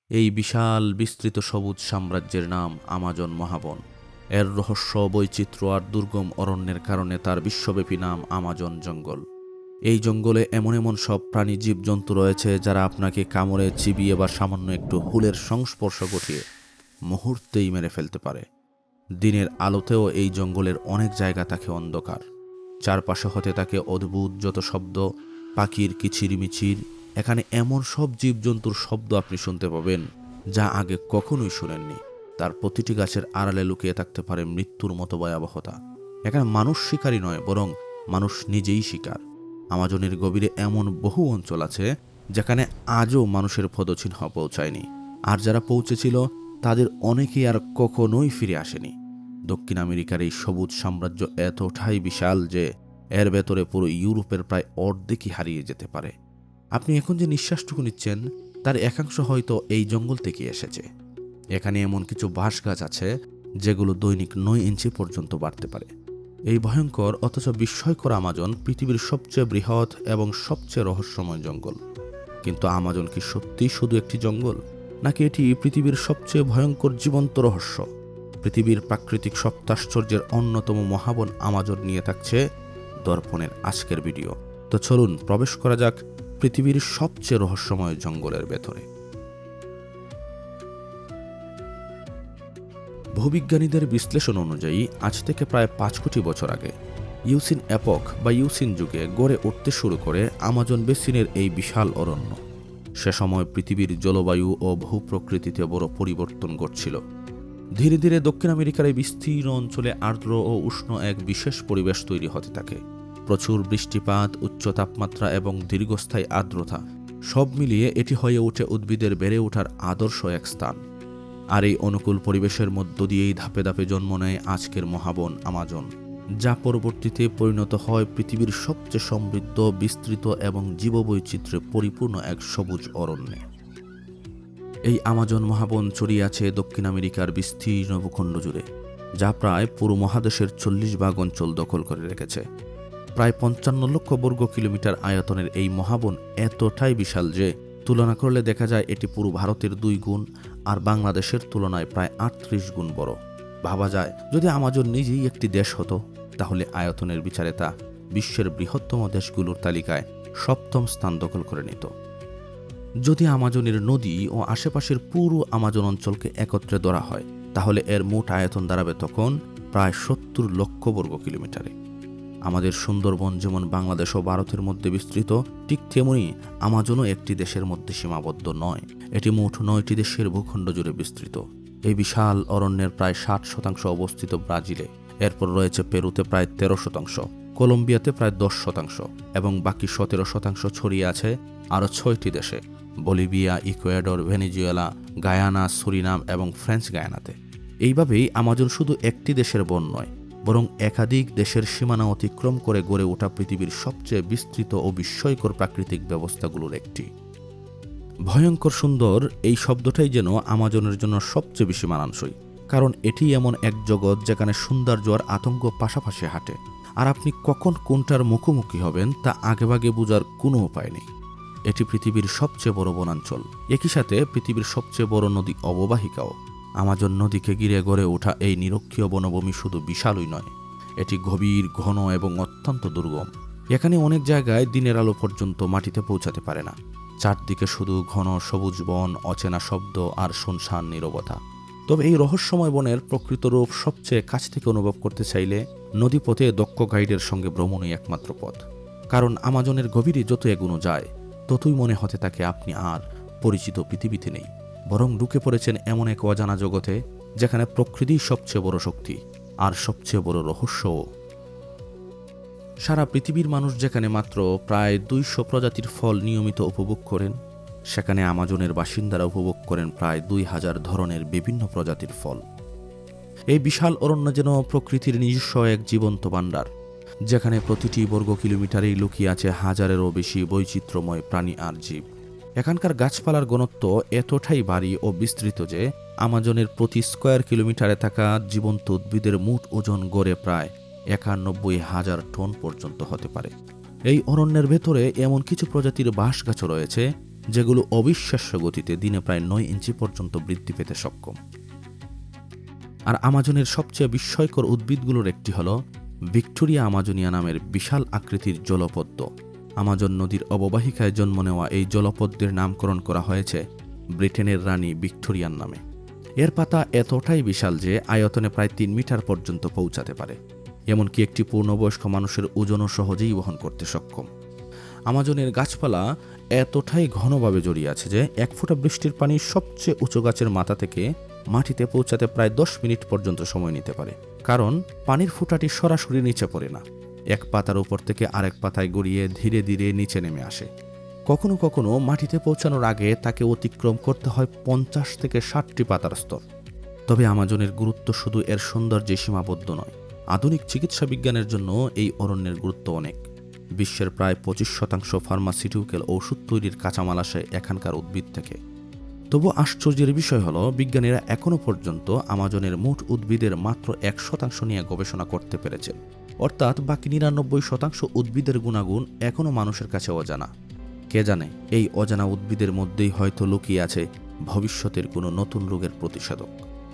এই বিশাল বিস্তৃত সবুজ সাম্রাজ্যের নাম আমাজন মহাবন। এর রহস্য, বৈচিত্র্য আর দুর্গম অরণ্যের কারণে তার বিশ্বব্যাপী নাম আমাজন জঙ্গল। এই জঙ্গলে এমন এমন সব প্রাণী, জীবজন্তু রয়েছে যারা আপনাকে কামড়ে, চিবিয়ে বা সামান্য একটু হুলের সংস্পর্শ ঘটিয়ে মুহূর্তেই মেরে ফেলতে পারে। দিনের আলোতেও এই জঙ্গলের অনেক জায়গা থাকে অন্ধকার। চারপাশে হতে থাকে অদ্ভুত যত শব্দ, পাখির কিচিরমিচির। এখানে এমন সব জীবজন্তুর শব্দ আপনি শুনতে পাবেন যা আগে কখনোই শুনেননি। তার প্রতিটি গাছের আড়ালে লুকিয়ে থাকতে পারে মৃত্যুর মতো ভয়াবহতা। এখানে মানুষ শিকারী নয়, বরং মানুষ নিজেই শিকার। আমাজনের গভীরে এমন বহু অঞ্চল আছে যেখানে আজও মানুষের পদচিহ্ন পৌঁছায়নি, আর যারা পৌঁছেছিল তাদের অনেকেই আর কখনোই ফিরে আসেনি। দক্ষিণ আমেরিকার এই সবুজ সাম্রাজ্য এতটাই বিশাল যে এর ভেতরে পুরো ইউরোপের প্রায় অর্ধেকই হারিয়ে যেতে পারে। আপনি এখন যে নিঃশ্বাসটুকু নিচ্ছেন তার একাংশ হয়তো এই জঙ্গল থেকে এসেছে। এখানে এমন কিছু বাঁশ গাছ আছে যেগুলো দৈনিক 9 ইঞ্চি পর্যন্ত বাড়তে পারে। এই ভয়ঙ্কর অথচ বিস্ময়কর আমাজন পৃথিবীর সবচেয়ে বৃহৎ এবং সবচেয়ে রহস্যময় জঙ্গল। কিন্তু আমাজন কি সত্যিই শুধু একটি জঙ্গল, নাকি এটি পৃথিবীর সবচেয়ে ভয়ঙ্কর জীবন্ত রহস্য? পৃথিবীর প্রাকৃতিক সপ্তাশ্চর্যের অন্যতম মহাবন আমাজন নিয়ে থাকছে দর্পণের আজকের ভিডিও। তো চলুন প্রবেশ করা যাক পৃথিবীর সবচেয়ে রহস্যময় জঙ্গলের ভেতরে। ভূবিজ্ঞানীদের বিশ্লেষণ অনুযায়ী আজ থেকে প্রায় 5 কোটি বছর আগে ইউসিন এপক বা ইউসিন যুগে গড়ে উঠতে শুরু করে আমাজন বেসিনের এই বিশাল অরণ্য। সে সময় পৃথিবীর জলবায়ু ও ভূপ্রকৃতিতে বড় পরিবর্তন ঘটছিল। ধীরে ধীরে দক্ষিণ আমেরিকার এই বিস্তীর্ণ অঞ্চলে আর্দ্র ও উষ্ণ এক বিশেষ পরিবেশ তৈরি হতে থাকে। প্রচুর বৃষ্টিপাত, উচ্চ তাপমাত্রা এবং দীর্ঘস্থায়ী আর্দ্রতা সব মিলিয়ে এটি হয়ে ওঠে উদ্ভিদের বেড়ে ওঠার আদর্শ এক স্থান। আর এই অনুকূল পরিবেশের মধ্য দিয়েই ধাপে ধাপে জন্ম নেয় আজকের মহাবন আমাজন, যা পরবর্তীতে পরিণত হয় পৃথিবীর সবচেয়ে সমৃদ্ধ, বিস্তৃত এবং জীববৈচিত্র্যে পরিপূর্ণ এক সবুজ অরণ্যে। এই আমাজন মহাবন ছড়িয়ে আছে দক্ষিণ আমেরিকার বিস্তীর্ণ ভূখণ্ড জুড়ে, যা প্রায় পুরো মহাদেশের 40 ভাগ অঞ্চল দখল করে রেখেছে। প্রায় 55 লক্ষ বর্গ কিলোমিটার আয়তনের এই মহাবন এতটাই বিশাল যে তুলনা করলে দেখা যায় এটি পুরো ভারতের 2 গুণ, আর বাংলাদেশের তুলনায় প্রায় 38 গুণ বড়। ভাবা যায় যদি আমাজন নিজেই একটি দেশ হতো, তাহলে আয়তনের বিচারে তা বিশ্বের বৃহত্তম দেশগুলোর তালিকায় 7ম স্থান দখল করে নিত। যদি আমাজনের নদী ও আশেপাশের পুরো আমাজন অঞ্চলকে একত্রে ধরা হয়, তাহলে এর মোট আয়তন দাঁড়াবে তখন প্রায় 70 লক্ষ বর্গ কিলোমিটারে। আমাদের সুন্দরবন যেমন বাংলাদেশ ও ভারতের মধ্যে বিস্তৃত, ঠিক তেমনি আমাজনও একটি দেশের মধ্যে সীমাবদ্ধ নয়। এটি মোট 9টি দেশের ভূখণ্ড জুড়ে বিস্তৃত। এই বিশাল অরণ্যের প্রায় 60% অবস্থিত ব্রাজিলে, এরপর রয়েছে পেরুতে প্রায় 13%, কলম্বিয়াতে প্রায় 10% এবং বাকি 17% ছড়িয়ে আছে আরও 6টি দেশে: Bolivia, Ecuador, Venezuela, Guyana, Surinam এবং ফ্রেঞ্চ গায়ানাতে। এইভাবেই আমাজন শুধু একটি দেশের বন নয়, বরং একাধিক দেশের সীমানা অতিক্রম করে গড়ে ওঠা পৃথিবীর সবচেয়ে বিস্তৃত ও বিস্ময়কর প্রাকৃতিক ব্যবস্থাগুলোর একটি। ভয়ঙ্কর সুন্দর এই শব্দটাই যেন আমাজনের জন্য সবচেয়ে বেশি মানানসই, কারণ এটি এমন এক জগৎ যেখানে সৌন্দর্য আর আতঙ্ক পাশাপাশি হাঁটে, আর আপনি কখন কোনটার মুখোমুখি হবেন তা আগেভাগে বোঝার কোনো উপায় নেই। এটি পৃথিবীর সবচেয়ে বড় বনাঞ্চল, একই সাথে পৃথিবীর সবচেয়ে বড় নদী অববাহিকাও। আমাজন নদীকে ঘিরে গড়ে ওঠা এই নিরক্ষীয় বনভূমি শুধু বিশালই নয়, এটি গভীর, ঘন এবং অত্যন্ত দুর্গম। এখানে অনেক জায়গায় দিনের আলো পর্যন্ত মাটিতে পৌঁছাতে পারে না। চারদিকে শুধু ঘন সবুজ বন, অচেনা শব্দ আর শুনশান নীরবতা। তবে এই রহস্যময় বনের প্রকৃত রূপ সবচেয়ে কাছ থেকে অনুভব করতে চাইলে নদীপথে দক্ষ গাইডের সঙ্গে ভ্রমণই একমাত্র পথ। কারণ আমাজনের গভীরে যত এগোনো যায়, ততই মনে হতে থাকে আপনি আর পরিচিত পৃথিবীতে নেই, বরং ঢুকে পড়েছেন এমন এক অজানা জগতে যেখানে প্রকৃতিই সবচেয়ে বড় শক্তি আর সবচেয়ে বড় রহস্যও। সারা পৃথিবীর মানুষ যেখানে মাত্র প্রায় 200 প্রজাতির ফল নিয়মিত উপভোগ করেন, সেখানে আমাজনের বাসিন্দারা উপভোগ করেন প্রায় 2000 ধরনের বিভিন্ন প্রজাতির ফল। এই বিশাল অরণ্য যেন প্রকৃতির নিজস্ব এক জীবন্ত ভাণ্ডার, যেখানে প্রতিটি বর্গ কিলোমিটারেই লুকিয়ে আছে হাজারেরও বেশি বৈচিত্র্যময় প্রাণী আর জীব। এখানকার গাছপালার ঘনত্ব এতটাই ভারী ও বিস্তৃত যে আমাজনের প্রতি স্কয়ার কিলোমিটারে থাকা জীবন্ত উদ্ভিদের মোট ওজন গড়ে প্রায় 91,000 টন পর্যন্ত হতে পারে। এই অরণ্যের ভেতরে এমন কিছু প্রজাতির বাঁশ গাছও রয়েছে যেগুলো অবিশ্বাস্য গতিতে দিনে প্রায় 9 ইঞ্চি পর্যন্ত বৃদ্ধি পেতে সক্ষম। আর আমাজনের সবচেয়ে বিস্ময়কর উদ্ভিদগুলোর একটি হল ভিক্টোরিয়া আমাজোনিয়া নামের বিশাল আকৃতির জলপদ্ম। আমাজন নদীর অববাহিকায় জন্ম নেওয়া এই জলপদ্মের নামকরণ করা হয়েছে ব্রিটেনের রানী ভিক্টোরিয়ার নামে। এর পাতা এতটাই বিশাল যে আয়তনে প্রায় 3 মিটার পর্যন্ত পৌঁছাতে পারে, এমনকি একটি পূর্ণবয়স্ক মানুষের ওজনও সহজেই বহন করতে সক্ষম। আমাজনের গাছপালা এতটাই ঘনভাবে জড়িয়ে আছে যে 1 ফোঁটা বৃষ্টির পানি সবচেয়ে উঁচু গাছের মাথা থেকে মাটিতে পৌঁছাতে প্রায় 10 মিনিট পর্যন্ত সময় নিতে পারে, কারণ পানির ফোঁটাটি সরাসরি নিচে পড়ে না, এক পাতার উপর থেকে আরেক পাতায় গড়িয়ে ধীরে ধীরে নিচে নেমে আসে। কখনো কখনো মাটিতে পৌঁছানোর আগে তাকে অতিক্রম করতে হয় 50 থেকে 60টি পাতার স্তর। তবে আমাজনের গুরুত্ব শুধু এর সৌন্দর্যে সীমাবদ্ধ নয়। আধুনিক চিকিৎসা বিজ্ঞানের জন্য এই অরণ্যের গুরুত্ব অনেক। বিশ্বের প্রায় 25% ফার্মাসিউটিক্যাল ঔষধ তৈরির কাঁচামাল আসে এখানকার উদ্ভিদ থেকে। তবু আশ্চর্যের বিষয় হল, বিজ্ঞানীরা এখনও পর্যন্ত আমাজনের মোট উদ্ভিদের মাত্র 1% নিয়ে গবেষণা করতে পেরেছেন, অর্থাৎ বাকি 99% উদ্ভিদের গুণাগুণ এখনও মানুষের কাছে অজানা। কে জানে, এই অজানা উদ্ভিদের মধ্যেই হয়তো লুকিয়ে আছে ভবিষ্যতের কোনো নতুন রোগের প্রতিষেধক,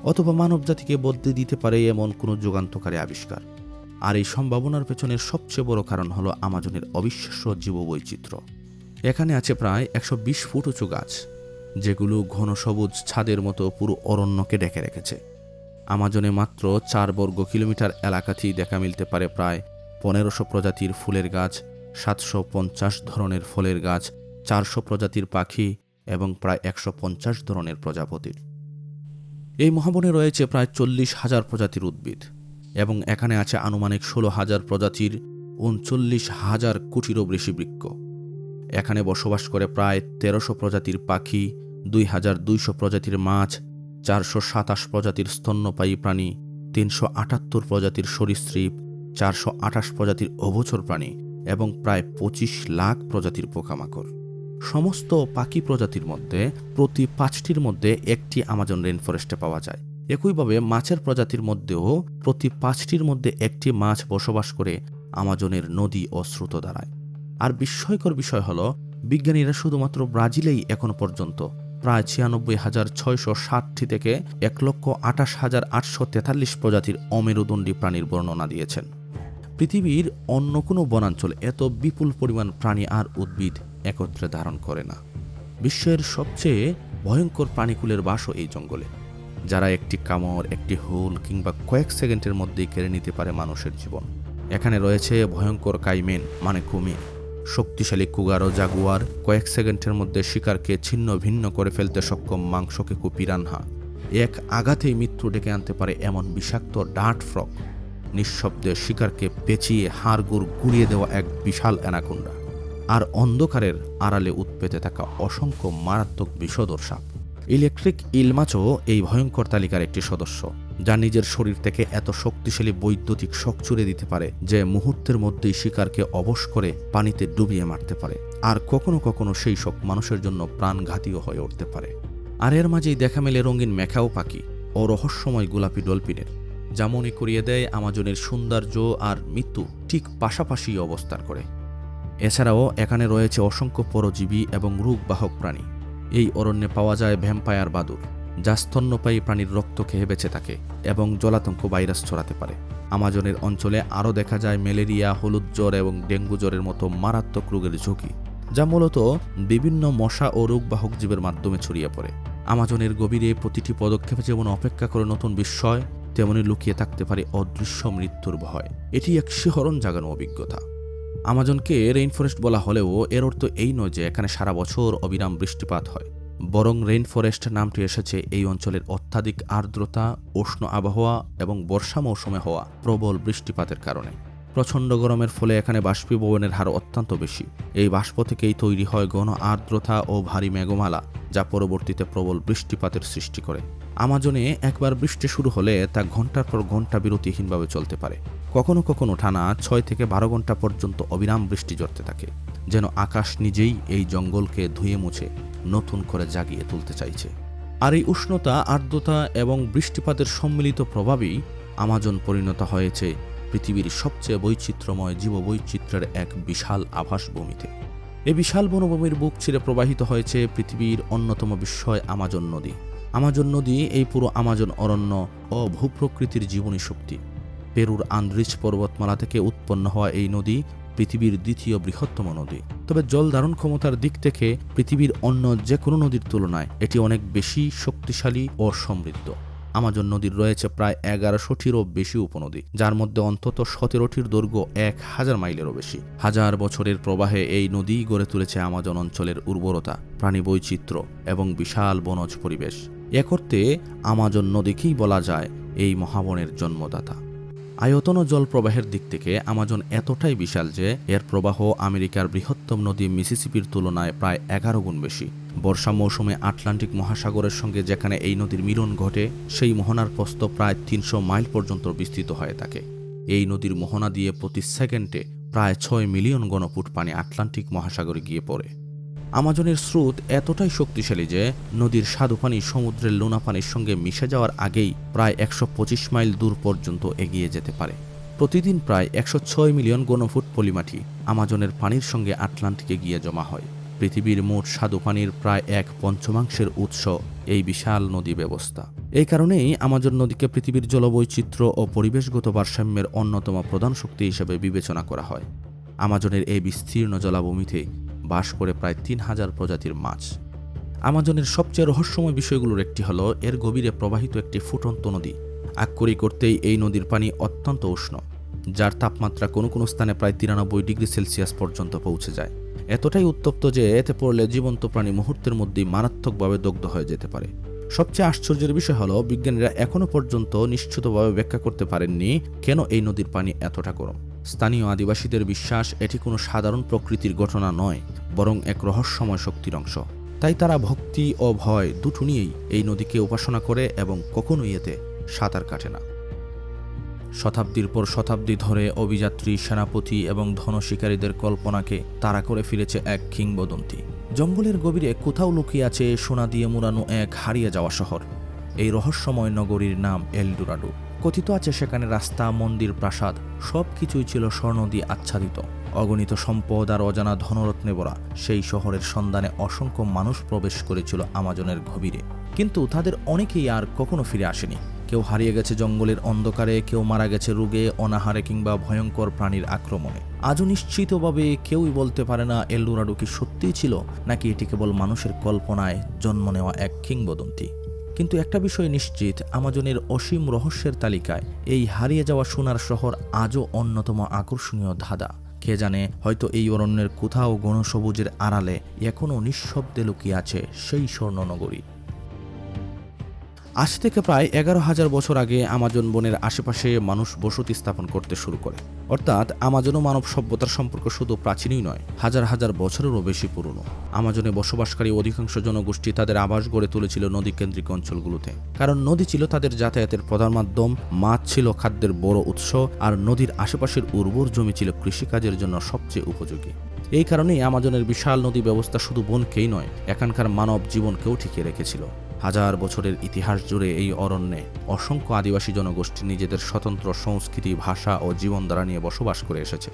অথবা মানবজাতিকে বদলে দিতে পারে এমন কোনো যুগান্তকারী আবিষ্কার। আর এই সম্ভাবনার পেছনের সবচেয়ে বড় কারণ হলো আমাজনের অবিশ্বাস্য জীববৈচিত্র্য। এখানে আছে প্রায় 120 ফুট উঁচু গাছ, যেগুলো ঘন সবুজ ছাদের মতো পুরো অরণ্যকে ঢেকে রেখেছে। আমাজনে মাত্র 4 বর্গ কিলোমিটার এলাকাতেই দেখা মিলতে পারে প্রায় 1500 প্রজাতির ফুলের গাছ, 750 ধরনের ফলের গাছ, 400 প্রজাতির পাখি এবং প্রায় 150 ধরনের প্রজাপতির। এই মহাবনে রয়েছে প্রায় 40,000 প্রজাতির উদ্ভিদ এবং এখানে আছে আনুমানিক 16,000 প্রজাতির 39,000 কোটিরও বেশি বৃক্ষ। এখানে বসবাস করে প্রায় 1300 প্রজাতির পাখি, 2,200 প্রজাতির মাছ, 427 প্রজাতির স্তন্যপায়ী প্রাণী, 378 প্রজাতির সরীসৃপ, 428 প্রজাতির উভচর প্রাণী এবং প্রায় 25 লাখ প্রজাতির পোকামাকড়। সমস্ত পাখি প্রজাতির মধ্যে প্রতি 5টির মধ্যে একটি আমাজন রেইনফরেস্টে পাওয়া যায়। একইভাবে মাছের প্রজাতির মধ্যেও প্রতি 5টির মধ্যে একটি মাছ বসবাস করে আমাজনের নদী ও স্রোতধারায়। আর বিস্ময়কর বিষয় হল, বিজ্ঞানীরা শুধুমাত্র ব্রাজিলেই এখন পর্যন্ত প্রায় 96,660টি থেকে 1,28,843 প্রজাতির অমেরুদণ্ডী প্রাণীর বর্ণনা দিয়েছেন। পৃথিবীর অন্য কোনো বনাঞ্চল এত বিপুল পরিমাণ প্রাণী আর উদ্ভিদ একত্রে ধারণ করে না। বিশ্বের সবচেয়ে ভয়ঙ্কর প্রাণীকুলের বাসও এই জঙ্গলে, যারা একটি কামড়, একটি হুল কিংবা কয়েক সেকেন্ডের মধ্যেই কেড়ে নিতে পারে মানুষের জীবন। এখানে রয়েছে ভয়ঙ্কর কাইমেন মানে কুমির, শক্তিশালী কুগার ও জাগুয়ার, কয়েক সেকেন্ডের মধ্যে শিকারকে ছিন্ন ভিন্ন করে ফেলতে সক্ষম মাংসকেকু পিরানহা, এক আঘাতেই মৃত্যু ডেকে আনতে পারে এমন বিষাক্ত ডার্ট ফ্রগ, নিঃশব্দে শিকারকে পেঁচিয়ে হাড়গোড় গুড়িয়ে দেওয়া এক বিশাল অ্যানাকোন্ডা, আর অন্ধকারের আড়ালে উৎপেতে থাকা অসংখ্য মারাত্মক বিষধর সাপ। ইলেকট্রিক ইলমাচও এই ভয়ঙ্কর তালিকার একটি সদস্য, যা নিজের শরীর থেকে এত শক্তিশালী বৈদ্যুতিক শক ছুড়ে দিতে পারে যে মুহূর্তের মধ্যেই শিকারকে অবশ করে পানিতে ডুবিয়ে মারতে পারে। আর কখনো কখনো সেই শক মানুষের জন্য প্রাণঘাতীও হয়ে উঠতে পারে। আর এর মাঝেই দেখা মেলে রঙিন ম্যাকাও পাখি ও রহস্যময় গোলাপি ডলফিনের, যা মনে করিয়ে দেয় আমাজনের সৌন্দর্য আর মৃত্যু ঠিক পাশাপাশি অবস্থান করে। এছাড়াও এখানে রয়েছে অসংখ্য পরজীবী এবং রোগবাহক প্রাণী। এই অরণ্যে পাওয়া যায় ভ্যাম্পায়ার বাদুড়, যা স্তন্যপায়ী প্রাণীর রক্ত খেয়ে বেঁচে থাকে এবং জলাতঙ্ক ভাইরাস ছড়াতে পারে। আমাজনের অঞ্চলে আরও দেখা যায় ম্যালেরিয়া, হলুদ জ্বর এবং ডেঙ্গু জ্বরের মতো মারাত্মক রোগের ঝুঁকি, যা মূলত বিভিন্ন মশা ও রোগবাহক জীবের মাধ্যমে ছড়িয়ে পড়ে। আমাজনের গভীরে প্রতিটি পদক্ষেপে যেমন অপেক্ষা করে নতুন বিস্ময়, তেমনি লুকিয়ে থাকতে পারে অদৃশ্য মৃত্যুর ভয়। এটি এক শিহরণ জাগানো অভিজ্ঞতা। আমাজনকে রেইনফরেস্ট বলা হলেও এর অর্থ এই নয় যে এখানে সারা বছর অবিরাম বৃষ্টিপাত হয়, বরং রেইনফরেস্ট নামটি এসেছে এই অঞ্চলের অত্যাধিক আর্দ্রতা, উষ্ণ আবহাওয়া এবং বর্ষা মৌসুমে হওয়া প্রবল বৃষ্টিপাতের কারণে। প্রচণ্ড গরমের ফলে এখানে বাষ্পীভবনের হার অত্যন্ত বেশি। এই বাষ্প থেকেই তৈরি হয় ঘন আর্দ্রতা ও ভারী মেঘমালা, যা পরবর্তীতে প্রবল বৃষ্টিপাতের সৃষ্টি করে। আমাজনে একবার বৃষ্টি শুরু হলে তা ঘন্টার পর ঘন্টা বিরতিহীনভাবে চলতে পারে। কখনো কখনো টানা 6 থেকে 12 ঘন্টা পর্যন্ত অবিরাম বৃষ্টি ঝরতে থাকে, যেন আকাশ নিজেই এই জঙ্গলকে ধুয়ে মুছে নতুন করে জাগিয়ে তুলতে চাইছে। আর এই উষ্ণতা, আর্দ্রতা এবং বৃষ্টিপাতের সম্মিলিত প্রভাবেই আমাজন পরিণত হয়েছে পৃথিবীর সবচেয়ে বৈচিত্র্যময় জীববৈচিত্র্যের এক বিশাল আভাসভূমিতে। এই বিশাল বনভূমির বুক ছিঁড়ে প্রবাহিত হয়েছে পৃথিবীর অন্যতম বিস্ময় আমাজন নদী। আমাজন নদী এই পুরো আমাজন অরণ্য ও ভূপ্রকৃতির জীবনী শক্তি। পেরুর আন্দ্রিজ পর্বতমালা থেকে উৎপন্ন হওয়া এই নদী পৃথিবীর দ্বিতীয় বৃহত্তম নদী। তবে জল ধারণ ক্ষমতার দিক থেকে পৃথিবীর অন্য যে কোনো নদীর তুলনায় এটি অনেক বেশি শক্তিশালী ও সমৃদ্ধ। আমাজন নদীর রয়েছে প্রায় 1100টিরও বেশি উপনদী, যার মধ্যে অন্তত 17টির দৈর্ঘ্য 1000 মাইলেরও বেশি। হাজার বছরের প্রবাহে এই নদী গড়ে তুলেছে আমাজন অঞ্চলের উর্বরতা, প্রাণী বৈচিত্র্য এবং বিশাল বনজ পরিবেশ। এক অর্থে আমাজন নদীকেই বলা যায় এই মহাবনের জন্মদাতা। আয়তন ও জল প্রবাহের দিক থেকে আমাজন এতটাই বিশাল যে এর প্রবাহ আমেরিকার বৃহত্তম নদী মিসিসিপির তুলনায় প্রায় 11 গুণ বেশি। বর্ষা মৌসুমে আটলান্টিক মহাসাগরের সঙ্গে যেখানে এই নদীর মিলন ঘটে, সেই মোহনার প্রস্থ প্রায় 300 মাইল পর্যন্ত বিস্তৃত হয়ে থাকে। এই নদীর মোহনা দিয়ে প্রতি সেকেন্ডে প্রায় 6 মিলিয়ন ঘনফুট পানি আটলান্টিক মহাসাগরে গিয়ে পড়ে। আমাজনের স্রোত এতটাই শক্তিশালী যে নদীর স্বাদু পানি সমুদ্রের লোনা পানির সঙ্গে মিশে যাওয়ার আগেই প্রায় 125 মাইল দূর পর্যন্ত এগিয়ে যেতে পারে। প্রতিদিন প্রায় 106 মিলিয়ন ঘনফুট পলিমাটি আমাজনের পানির সঙ্গে আটলান্টিকে গিয়ে জমা হয়। পৃথিবীর মোট স্বাদু পানির প্রায় 1/5 উৎস এই বিশাল নদী ব্যবস্থা। এই কারণেই আমাজন নদীকে পৃথিবীর জলবৈচিত্র্য ও পরিবেশগত ভারসাম্যের অন্যতম প্রধান শক্তি হিসেবে বিবেচনা করা হয়। আমাজনের এই বিস্তীর্ণ জলাভূমিতে বাস করে প্রায় 3000 প্রজাতির মাছ। আমাজনের সবচেয়ে রহস্যময় বিষয়গুলোর একটি হলো এর গভীরে প্রবাহিত একটি ফুটন্ত নদী। আক্ষরিক করতেই এই নদীর পানি অত্যন্ত উষ্ণ, যার তাপমাত্রা কোনো কোনো স্থানে প্রায় 93 ডিগ্রি সেলসিয়াস পর্যন্ত পৌঁছে যায়। এতটাই উত্তপ্ত যে এতে পড়লে জীবন্ত প্রাণী মুহূর্তের মধ্যেই মারাত্মকভাবে দগ্ধ হয়ে যেতে পারে। সবচেয়ে আশ্চর্যের বিষয় হলো বিজ্ঞানীরা এখনও পর্যন্ত নিশ্চিতভাবে ব্যাখ্যা করতে পারেননি কেন এই নদীর পানি এতটা গরম। স্থানীয় আদিবাসীদের বিশ্বাস এটি কোনো সাধারণ প্রকৃতির ঘটনা নয়, বরং এক রহস্যময় শক্তির অংশ। তাই তারা ভক্তি ও ভয় দুটো নিয়েই এই নদীকে উপাসনা করে এবং কখনোই এতে সাঁতার কাটে না। শতাব্দীর পর শতাব্দী ধরে অভিযাত্রী, সেনাপতি এবং ধনশিকারীদের কল্পনাকে তাড়া করে ফিরেছে এক কিংবদন্তি। জঙ্গলের গভীরে কোথাও লুকিয়ে আছে সোনা দিয়ে মুড়ানো এক হারিয়ে যাওয়া শহর। এই রহস্যময় নগরীর নাম এল ডোরাডো। কথিত আছে সেখানে রাস্তা, মন্দির, প্রাসাদ সবকিছুই ছিল স্বর্ণ দিয়ে আচ্ছাদিত। অগণিত সম্পদ আর অজানা ধনরত্নে ভরা সেই শহরের সন্ধানে অসংখ্য মানুষ প্রবেশ করেছিল আমাজনের গভীরে, কিন্তু তাদের অনেকেই আর কখনো ফিরে আসেনি। কেউ হারিয়ে গেছে জঙ্গলের অন্ধকারে, কেউ মারা গেছে রোগে, অনাহারে কিংবা ভয়ঙ্কর প্রাণীর আক্রমণে। আজও নিশ্চিতভাবে কেউই বলতে পারে না এল ডোরাডো কি সত্যিই ছিল নাকি এটি কেবল মানুষের কল্পনায় জন্ম নেওয়া এক কিংবদন্তি। কিন্তু একটা বিষয় নিশ্চিত, আমাজনের অসীম রহস্যের তালিকায় এই হারিয়ে যাওয়া সোনার শহর আজও অন্যতম আকর্ষণীয় ধাঁধা। কে জানে, হয়তো এই অরণ্যের কোথাও ঘনসবুজের আড়ালে এখনও নিঃশব্দে লুকিয়ে আছে সেই স্বর্ণনগরী। আজ থেকে প্রায় 11,000 বছর আগে আমাজন বনের আশেপাশে মানুষ বসতি স্থাপন করতে শুরু করে। অর্থাৎ আমাজন ও মানব সভ্যতার সম্পর্ক শুধু প্রাচীনই নয়, হাজার হাজার বছরেরও বেশি পুরনো। আমাজনে বসবাসকারী অধিকাংশ জনগোষ্ঠী তাদের আবাস গড়ে তুলেছিল নদীকেন্দ্রিক অঞ্চলগুলোতে, কারণ নদী ছিল তাদের যাতায়াতের প্রধান মাধ্যম, মাছ ছিল খাদ্যের বড় উৎস, আর নদীর আশেপাশের উর্বর জমি ছিল কৃষিকাজের জন্য সবচেয়ে উপযোগী। এই কারণেই আমাজনের বিশাল নদী ব্যবস্থা শুধু বনকেই নয়, এখানকার মানব জীবনকেও টিকিয়ে রেখেছিল। হাজার বছরের ইতিহাস জুড়ে এই অরণ্যে অসংখ্য আদিবাসী জনগোষ্ঠী নিজেদের স্বতন্ত্র সংস্কৃতি, ভাষা ও জীবনধারা নিয়ে বসবাস করে এসেছে।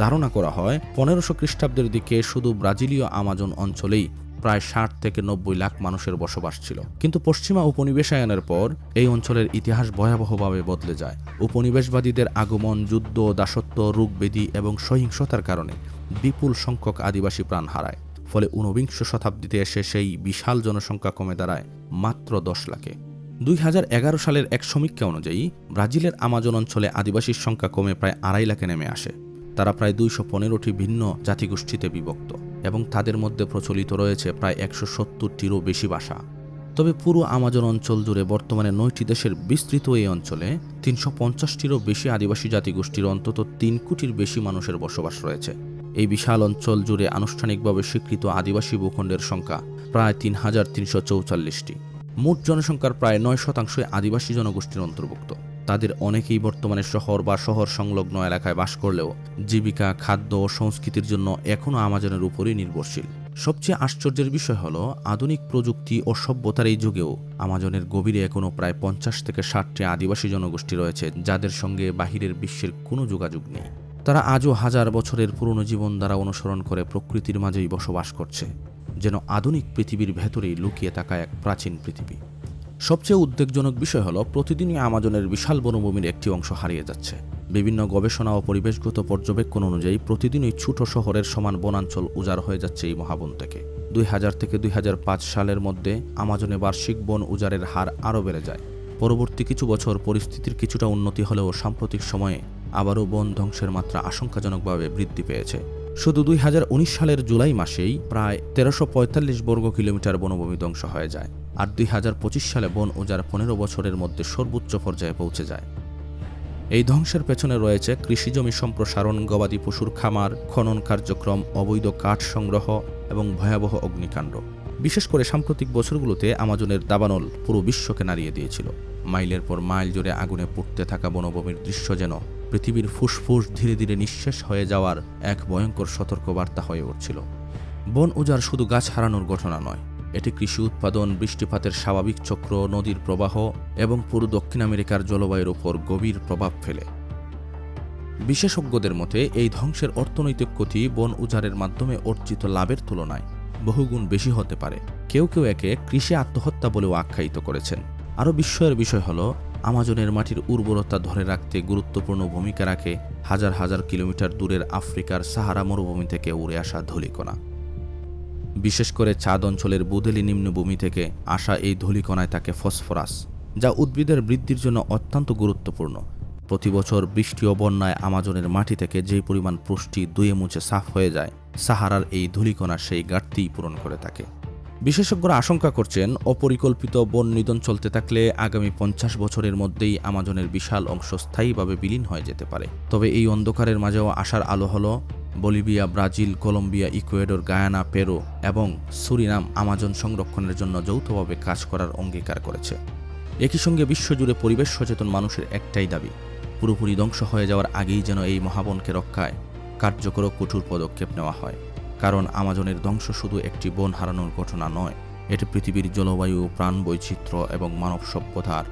ধারণা করা হয় 1500 খ্রিস্টাব্দের দিকে শুধু ব্রাজিলীয় আমাজন অঞ্চলেই প্রায় 60 থেকে 90 লাখ মানুষের বসবাস ছিল। কিন্তু পশ্চিমা উপনিবেশায়নের পর এই অঞ্চলের ইতিহাস ভয়াবহভাবে বদলে যায়। উপনিবেশবাদীদের আগমন, যুদ্ধ, দাসত্ব, রোগব্যাধি এবং সহিংসতার কারণে বিপুল সংখ্যক আদিবাসী প্রাণ হারায়। ফলে 19 শতাব্দীতে এসে সেই বিশাল জনসংখ্যা কমে দাঁড়ায় মাত্র 10 লাখে। 2011 সালের এক সমীক্ষা অনুযায়ী ব্রাজিলের আমাজন অঞ্চলে আদিবাসীর সংখ্যা কমে প্রায় 2.5 লাখে নেমে আসে। তারা প্রায় 215টি ভিন্ন জাতিগোষ্ঠীতে বিভক্ত এবং তাদের মধ্যে প্রচলিত রয়েছে প্রায় 170টিরও বেশি ভাষা। তবে পুরো আমাজন অঞ্চল জুড়ে বর্তমানে 9টি দেশের বিস্তৃত এই অঞ্চলে 350টিরও বেশি আদিবাসী জাতিগোষ্ঠীর অন্তত 3 কোটির বেশি মানুষের বসবাস রয়েছে। এই বিশাল অঞ্চল জুড়ে আনুষ্ঠানিকভাবে স্বীকৃত আদিবাসী ভূখণ্ডের সংখ্যা প্রায় 3344টি। মোট জনসংখ্যার প্রায় 9% আদিবাসী জনগোষ্ঠীর অন্তর্ভুক্ত। তাদের অনেকেই বর্তমানে শহর বা শহর সংলগ্ন এলাকায় বাস করলেও জীবিকা, খাদ্য ও সংস্কৃতির জন্য এখনও আমাজনের উপরই নির্ভরশীল। সবচেয়ে আশ্চর্যের বিষয় হলো, আধুনিক প্রযুক্তি ও সভ্যতার এই যুগেও আমাজনের গভীরে এখনও প্রায় 50 থেকে 60টি আদিবাসী জনগোষ্ঠী রয়েছে, যাদের সঙ্গে বাহিরের বিশ্বের কোনো যোগাযোগ নেই। তারা আজও হাজার বছরের পুরনো জীবন দ্বারা অনুসরণ করে প্রকৃতির মাঝেই বসবাস করছে, যেন আধুনিক পৃথিবীর ভেতরেই লুকিয়ে থাকা এক প্রাচীন পৃথিবী। সবচেয়ে উদ্বেগজনক বিষয় হলো প্রতিদিনই আমাজনের বিশাল বনভূমির একটি অংশ হারিয়ে যাচ্ছে। বিভিন্ন গবেষণা ও পরিবেশগত পর্যবেক্ষণ অনুযায়ী প্রতিদিনই ছোট শহরের সমান বনাঞ্চল উজাড় হয়ে যাচ্ছে এই মহাবন থেকে। 2000 থেকে 2005 সালের মধ্যে আমাজনে বার্ষিক বন উজাড়ের হার আরও বেড়ে যায়। পরবর্তী কিছু বছর পরিস্থিতির কিছুটা উন্নতি হলেও সাম্প্রতিক সময়ে আবারও বন ধ্বংসের মাত্রা আশঙ্কাজনকভাবে বৃদ্ধি পেয়েছে। শুধু 2019 সালের জুলাই মাসেই প্রায় 1345 বর্গ কিলোমিটার বনভূমি ধ্বংস হয়ে যায়, আর 2025 সালে বন উজাড় 15 বছরের মধ্যে সর্বোচ্চ পর্যায়ে পৌঁছে যায়। এই ধ্বংসের পেছনে রয়েছে কৃষিজমি সম্প্রসারণ, গবাদি পশুর খামার, খনন কার্যক্রম, অবৈধ কাঠ সংগ্রহ এবং ভয়াবহ অগ্নিকাণ্ড। বিশেষ করে সাম্প্রতিক বছরগুলোতে আমাজনের দাবানল পুরো বিশ্বকে নাড়িয়ে দিয়েছিল। মাইলের পর মাইল জুড়ে আগুনে পুড়তে থাকা বনভূমির দৃশ্য যেন পৃথিবীর ফুসফুস ধীরে ধীরে নিঃশেষ হয়ে যাওয়ার এক ভয়ঙ্কর সতর্কবার্তা হয়ে উঠছিল। বন উজাড় শুধু গাছ হারানোর ঘটনা নয়, এটি কৃষি উৎপাদন, বৃষ্টিপাতের স্বাভাবিক চক্র, নদীর প্রবাহ এবং পুরো দক্ষিণ আমেরিকার জলবায়ুর ওপর গভীর প্রভাব ফেলে। বিশেষজ্ঞদের মতে এই ধ্বংসের অর্থনৈতিক ক্ষতি বন উজাড়ের মাধ্যমে অর্জিত লাভের তুলনায় বহুগুণ বেশি হতে পারে। কেউ কেউ একে কৃষি আত্মহত্যা বলেও আখ্যায়িত করেছেন। আরও বিস্ময়ের বিষয় হল আমাজনের মাটির উর্বরতা ধরে রাখতে গুরুত্বপূর্ণ ভূমিকা রাখে হাজার হাজার কিলোমিটার দূরের আফ্রিকার সাহারা মরুভূমি থেকে উড়ে আসা ধূলিকণা। বিশেষ করে চাঁদ অঞ্চলের বুদেলি নিম্নভূমি থেকে আসা এই ধূলিকণায় থাকে ফসফরাস, যা উদ্ভিদের বৃদ্ধির জন্য অত্যন্ত গুরুত্বপূর্ণ। প্রতি বছর বৃষ্টি ও বন্যায় আমাজনের মাটি থেকে যে পরিমাণ পুষ্টি ধুয়ে মুছে সাফ হয়ে যায়, সাহারার এই ধূলিকণা সেই ঘাটতিই পূরণ করে থাকে। বিশেষজ্ঞরা আশঙ্কা করছেন অপরিকল্পিত বন নিধন চলতে থাকলে আগামী 50 বছরের মধ্যেই আমাজনের বিশাল অংশ স্থায়ীভাবে বিলীন হয়ে যেতে পারে। তবে এই অন্ধকারের মাঝেও আশার আলো হলো Bolivia, Brazil, Colombia, Ecuador, Guyana, Peru এবং সুরিনাম আমাজন সংরক্ষণের জন্য যৌথভাবে কাজ করার অঙ্গীকার করেছে। একই সঙ্গে বিশ্বজুড়ে পরিবেশ সচেতন মানুষের একটাই দাবি, পুরোপুরি ধ্বংস হয়ে যাওয়ার আগেই যেন এই মহাবনকে রক্ষায় কার্যকর ও কঠোর পদক্ষেপ নেওয়া হয়। কারণ আমাজনের ধ্বংস শুধু একটি বন হারানোর ঘটনা নয়, এটি পৃথিবীর জলবায়ু, প্রাণ বৈচিত্র্য এবং মানব সভ্যতার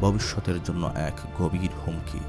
ভবিষ্যতের জন্য এক গভীর হুমকি।